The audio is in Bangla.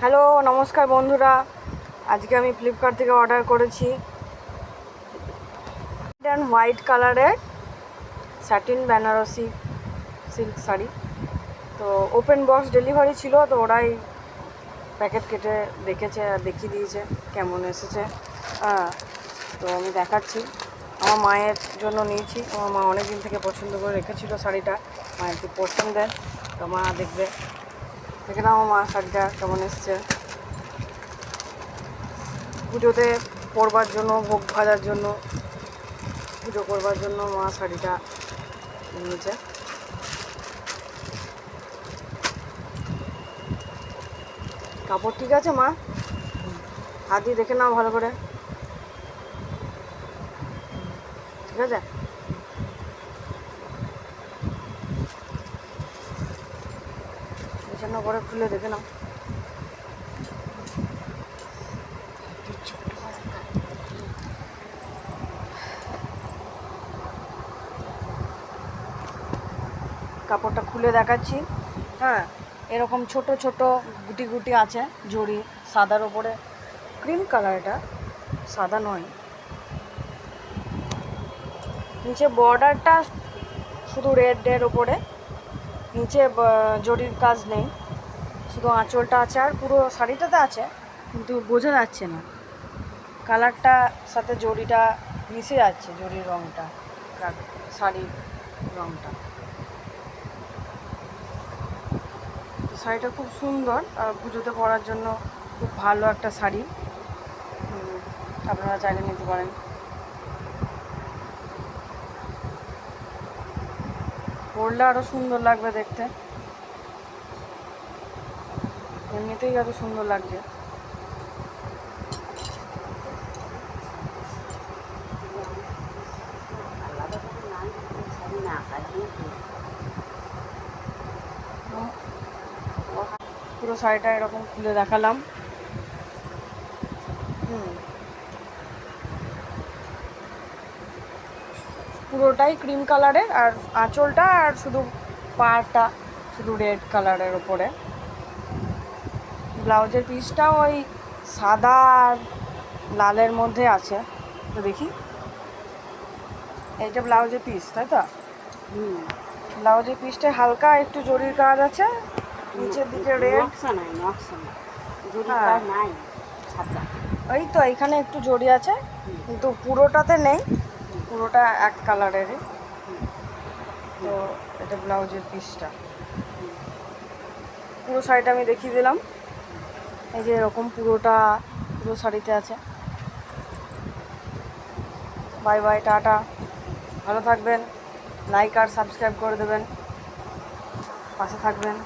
হ্যালো নমস্কার বন্ধুরা, আজকে আমি ফ্লিপকার্ট থেকে অর্ডার করেছি অ্যান্ড হোয়াইট কালারের স্যাটিন বেনারসি সিল্ক শাড়ি। তো ওপেন বক্স ডেলিভারি ছিল, তো ওরাই প্যাকেট কেটে দেখেছে আর দেখিয়ে দিয়েছে কেমন এসেছে। তো আমি দেখাচ্ছি, আমার মায়ের জন্য নিয়েছি। আমার মা অনেক দিন থেকে পছন্দ করে রেখেছিল শাড়িটা, মায়ের খুব পছন্দের। তো মা দেখবে, দেখে নাও মা শাড়িটা কেমন এসছে। পুজোতে পরবার জন্য, ভোগ ভাজার জন্য, পুজো করবার জন্য মা শাড়িটা নিয়েছে। কাপড় ঠিক আছে মা? হাত দিয়ে দেখে নাও ভালো করে, ঠিক আছে? বিছানা করে খুলে দেখে নাও। কাপড়টা খুলে দেখাচ্ছি। হ্যাঁ, এরকম ছোট ছোট গুটি গুটি আছে জড়ি, সাদার ওপরে ক্রিম কালার, এটা সাদা নয়। নিচে বর্ডারটা শুধু রেডের ওপরে, নিচে জরির কাজ নেই, শুধু আঁচলটা আছে আর পুরো শাড়িটাতে আছে, কিন্তু বোঝা যাচ্ছে না। কালারটা সাথে জরিটা মিশে যাচ্ছে, জরির রঙটা শাড়ির রঙটা। শাড়িটা খুব সুন্দর, আর পুজোতে পরার জন্য খুব ভালো একটা শাড়ি। আপনারা চাইলে নিতে পারেন। পরলে আরও সুন্দর লাগবে দেখতে, এমনিতেই আরও সুন্দর লাগছে। পুরো শাড়িটা এরকম খুলে দেখালাম। পুরোটাই ক্রিম কালারের, আর আঁচলটা আর শুধু পাড়টা শুধু রেড কালারের ওপরে। ব্লাউজের পিসটাও ওই সাদা আর লালের মধ্যে আছে। তো দেখি, এইটা ব্লাউজের পিস, তাই তো? ব্লাউজের পিসটা হালকা একটু জরির কাজ আছে, নিচের দিকে রেড। ওই তো এখানে একটু জরি আছে, কিন্তু পুরোটাতে নেই, পুরোটা এক কালারেরই। তো এটা ব্লাউজের পিসটা। পুরো শাড়িটা আমি দেখিয়ে দিলাম। এই যে এরকম পুরোটা পুরো শাড়িতে আছে। বাই বাই, টাটা, ভালো থাকবেন, লাইক আর সাবস্ক্রাইব করে দেবেন, পাশে থাকবেন।